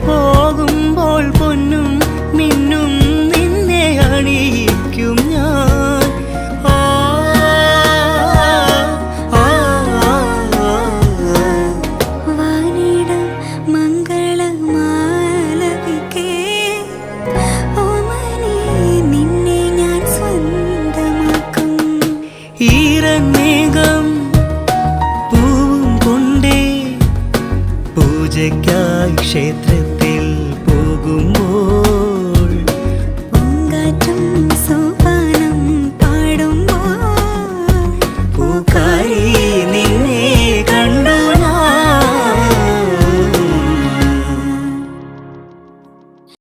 പോകുമ്പോൾ പൊന്നും മിന്നും നിന്നെ അണിയിക്കും ഞാൻ. വാനിടം മംഗളമാലപിക്കേ ഓമനേ നിന്നെ ഞാൻ സ്വന്തമാക്കും. ഈരമേഘം പൂവും കൊണ്ടേ പൂജയ്ക്കായി ക്ഷേത്രത്തിൽ പോകുമ്പോൾ